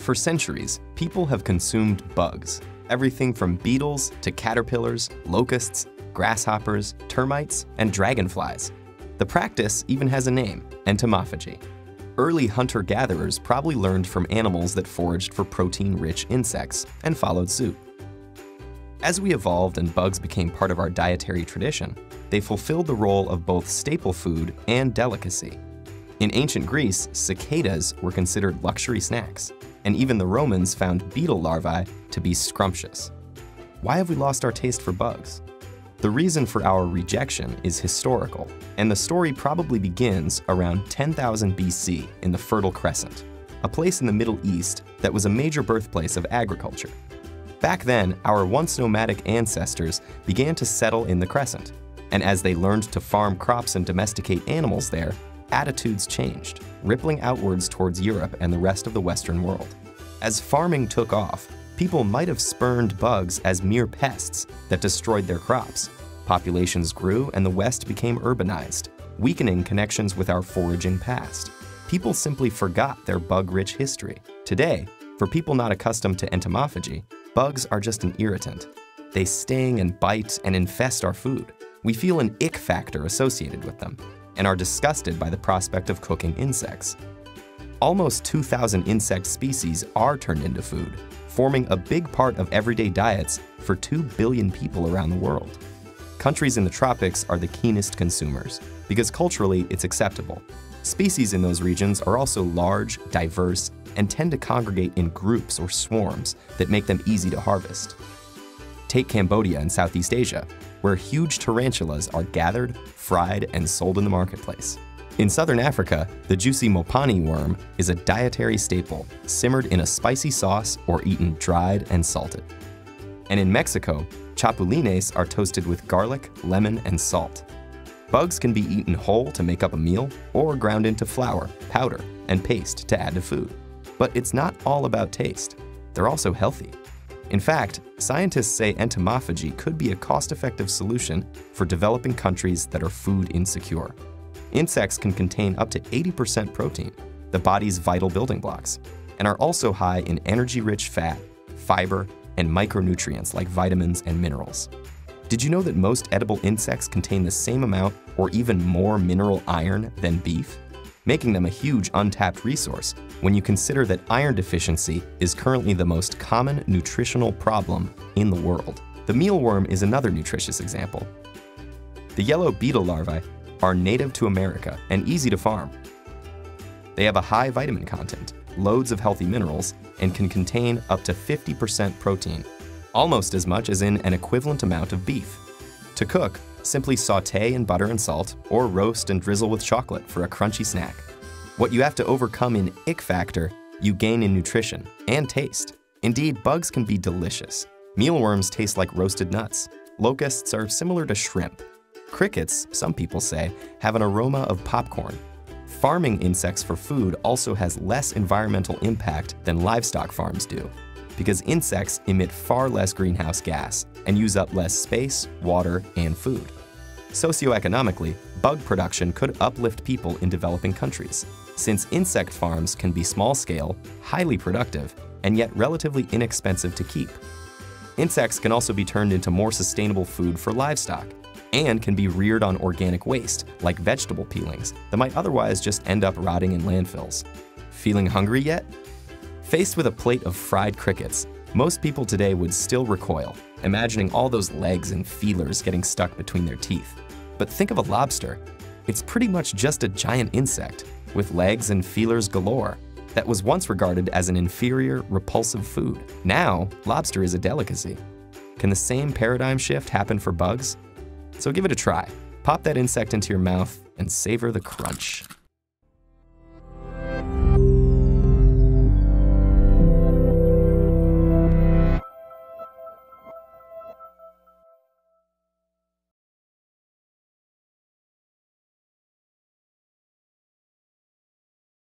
For centuries, people have consumed bugs. Everything from beetles to caterpillars, locusts, grasshoppers, termites, and dragonflies. The practice even has a name, entomophagy. Early hunter-gatherers probably learned from animals that foraged for protein-rich insects and followed suit. As we evolved and bugs became part of our dietary tradition, they fulfilled the role of both staple food and delicacy. In ancient Greece, cicadas were considered luxury snacks, and even the Romans found beetle larvae to be scrumptious. Why have we lost our taste for bugs? The reason for our rejection is historical, and the story probably begins around 10,000 BC in the Fertile Crescent, a place in the Middle East that was a major birthplace of agriculture. Back then, our once nomadic ancestors began to settle in the Crescent, and as they learned to farm crops and domesticate animals there, attitudes changed, rippling outwards towards Europe and the rest of the Western world. As farming took off, people might have spurned bugs as mere pests that destroyed their crops. Populations grew and the West became urbanized, weakening connections with our foraging past. People simply forgot their bug-rich history. Today, for people not accustomed to entomophagy, bugs are just an irritant. They sting and bite and infest our food. We feel an ick factor associated with them and are disgusted by the prospect of cooking insects. Almost 2,000 insect species are turned into food, forming a big part of everyday diets for 2 billion people around the world. Countries in the tropics are the keenest consumers, because culturally it's acceptable. Species in those regions are also large, diverse, and tend to congregate in groups or swarms that make them easy to harvest. Take Cambodia in Southeast Asia, where huge tarantulas are gathered, fried, and sold in the marketplace. In southern Africa, the juicy mopani worm is a dietary staple, simmered in a spicy sauce or eaten dried and salted. And in Mexico, chapulines are toasted with garlic, lemon, and salt. Bugs can be eaten whole to make up a meal or ground into flour, powder, and paste to add to food. But it's not all about taste. They're also healthy. In fact, scientists say entomophagy could be a cost-effective solution for developing countries that are food insecure. Insects can contain up to 80% protein, the body's vital building blocks, and are also high in energy-rich fat, fiber, and micronutrients like vitamins and minerals. Did you know that most edible insects contain the same amount or even more mineral iron than beef? Making them a huge untapped resource when you consider that iron deficiency is currently the most common nutritional problem in the world. The mealworm is another nutritious example. The yellow beetle larvae are native to America and easy to farm. They have a high vitamin content, loads of healthy minerals, and can contain up to 50% protein, almost as much as in an equivalent amount of beef. To cook, simply sauté in butter and salt, or roast and drizzle with chocolate for a crunchy snack. What you have to overcome in ick factor, you gain in nutrition and taste. Indeed, bugs can be delicious. Mealworms taste like roasted nuts. Locusts are similar to shrimp. Crickets, some people say, have an aroma of popcorn. Farming insects for food also has less environmental impact than livestock farms do, because insects emit far less greenhouse gas and use up less space, water, and food. Socioeconomically, bug production could uplift people in developing countries, since insect farms can be small-scale, highly productive, and yet relatively inexpensive to keep. Insects can also be turned into more sustainable food for livestock, and can be reared on organic waste, like vegetable peelings, that might otherwise just end up rotting in landfills. Feeling hungry yet? Faced with a plate of fried crickets, most people today would still recoil, imagining all those legs and feelers getting stuck between their teeth. But think of a lobster. It's pretty much just a giant insect, with legs and feelers galore, that was once regarded as an inferior, repulsive food. Now, lobster is a delicacy. Can the same paradigm shift happen for bugs? So give it a try. Pop that insect into your mouth and savor the crunch.